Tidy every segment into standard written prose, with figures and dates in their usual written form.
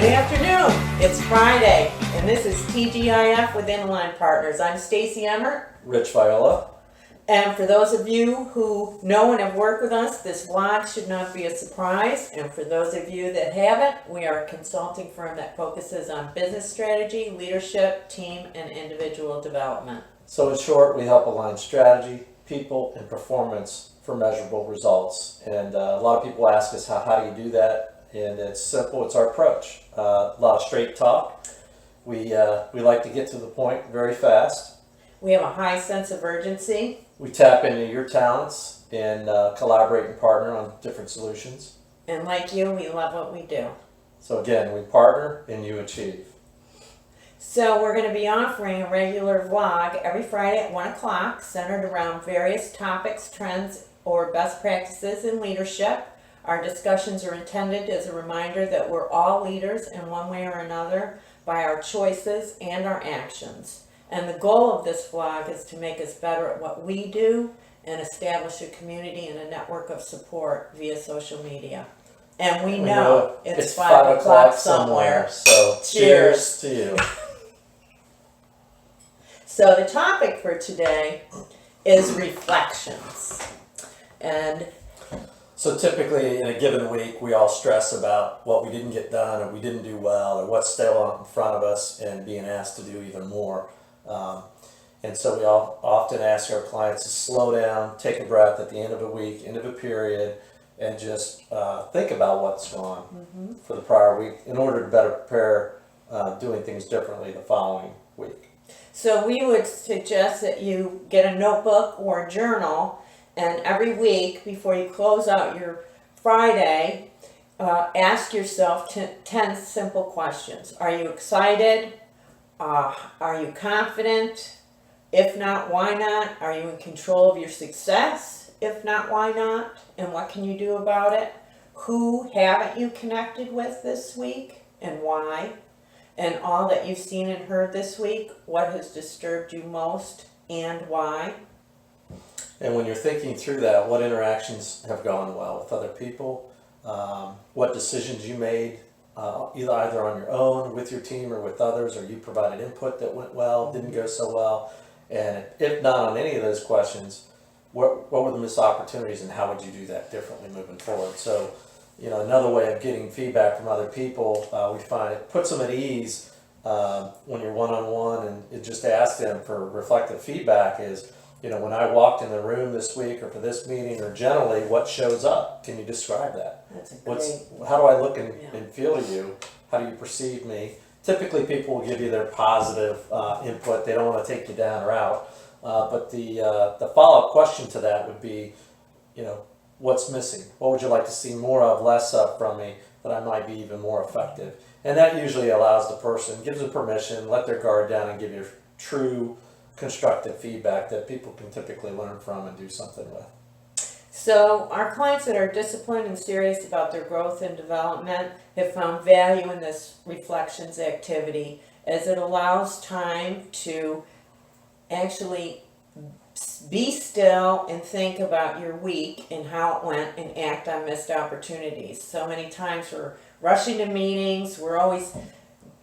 Good afternoon. It's Friday, and this is T.G.I.F. with InAlign Partners. I'm Stacy Emmert. Rich Viola. And for those of you who know and have worked with us, this vlog should not be a surprise. And for those of you that haven't, we are a consulting firm that focuses on business strategy, leadership, team, and individual development. So in short, we help align strategy, people, and performance for measurable results. And a lot of people ask us, how do you do that? And it's simple, it's our approach. A lot of straight talk. We like to get to the point very fast. We have a high sense of urgency. We tap into your talents and collaborate and partner on different solutions. And like you, we love what we do. So again, we partner and you achieve. So we're going to be offering a regular vlog every Friday at 1 o'clock, centered around various topics, trends, or best practices in leadership. Our discussions are intended as a reminder that we're all leaders in one way or another by our choices and our actions. And the goal of this vlog is to make us better at what we do and establish a community and a network of support via social media. And we know it's 5 o'clock somewhere. So cheers to you. So the topic for today is reflections. And so typically in a given week, we all stress about what we didn't get done or we didn't do well or what's still in front of us and being asked to do even more. And so we all often ask our clients to slow down, take a breath at the end of a week, end of a period, and just think about what's gone for the prior week in order to better prepare doing things differently the following week. so we would suggest that you get a notebook or a journal, and every week before you close out your Friday, ask yourself 10 simple questions. Are you excited? Are you confident? If not, why not? Are you in control of your success? If not, why not? And what can you do about it? Who haven't you connected with this week and why? And all that you've seen and heard this week, what has disturbed you most and why? And when you're thinking through that, what interactions have gone well with other people? What decisions you made, either on your own, with your team, or with others, or you provided input that went well, didn't go so well? And if not on any of those questions, what were the missed opportunities and how would you do that differently moving forward? So, another way of getting feedback from other people, we find it puts them at ease when you're one-on-one, and it just ask them for reflective feedback is, when I walked in the room this week or for this meeting, or generally, what shows up? Can you describe that? That's a great. How do I look and feel to you? How do you perceive me? Typically, people will give you their positive input. They don't want to take you down or out. But the follow-up question to that would be, what's missing? What would you like to see more of, less of from me, that I might be even more effective? And that usually allows the person, gives them permission, let their guard down, and give you true constructive feedback that people can typically learn from and do something with. So our clients that are disciplined and serious about their growth and development have found value in this reflections activity, as it allows time to actually be still and think about your week and how it went and act on missed opportunities. So many times we're rushing to meetings,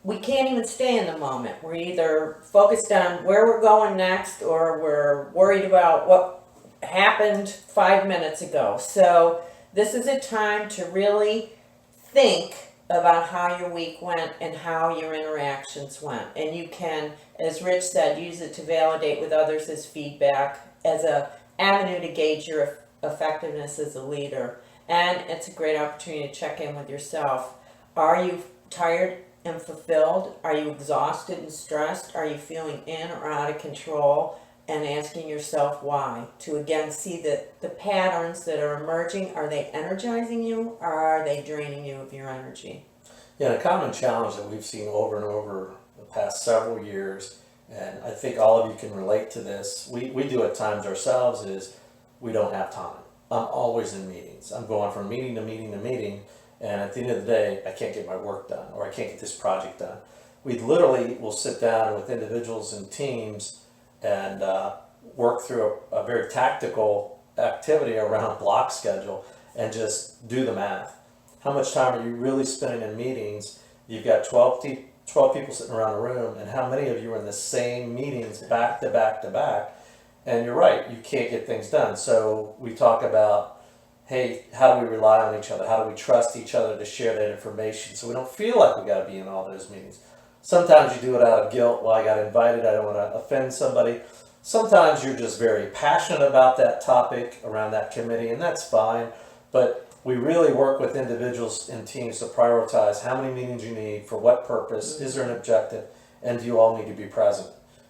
we can't even stay in the moment. We're either focused on where we're going next, or we're worried about what happened 5 minutes ago. So this is a time to really think about how your week went and how your interactions went. And you can, as Rich said, use it to validate with others as feedback, as an avenue to gauge your effectiveness as a leader. And it's a great opportunity to check in with yourself. Are you tired and fulfilled? Are you exhausted and stressed? Are you feeling in or out of control? And asking yourself why, to again see that the patterns that are emerging, are they energizing you or are they draining you of your energy? Yeah, a common challenge that we've seen over and over the past several years, and I think all of you can relate to this, we do at times ourselves, is we don't have time. I'm always in meetings. I'm going from meeting to meeting to meeting, and at the end of the day, I can't get my work done, or I can't get this project done. We literally will sit down with individuals and teams and work through a very tactical activity around block schedule and just do the math. How much time are you really spending in meetings you've got 12 people sitting around a room, and how many of you are in the same meetings back to back to back? And you're right, you can't get things done. So we talk about, hey, how do we rely on each other? How do we trust each other to share that information so we don't feel like we got to be in all those meetings? Sometimes you do it out of guilt. Well, I got invited, I don't want to offend somebody. Sometimes you're just very passionate about that topic around that committee, and that's fine. But we really work with individuals and teams to prioritize how many meetings you need, for what purpose, is there an objective, and do you all need to be present?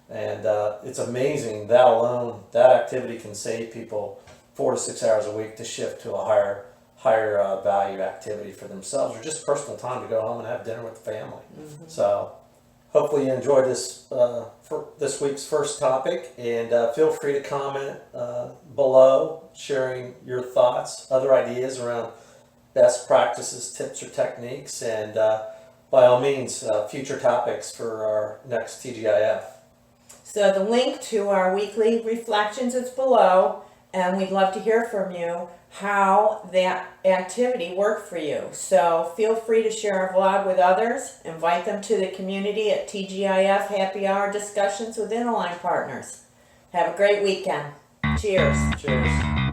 And it's amazing, that alone, that activity can save people 4 to 6 hours a week to shift to a higher value activity for themselves, or just personal time to go home and have dinner with the family. So hopefully you enjoyed this for this week's first topic, and feel free to comment below, sharing your thoughts, other ideas around best practices, tips, or techniques, and by all means, future topics for our next TGIF. So the link to our weekly reflections is below, and we'd love to hear from you how that activity worked for you. So feel free to share our vlog with others, invite them to the community at TGIF Happy Hour discussions with InAlign Partners. Have a great weekend. Cheers. Cheers.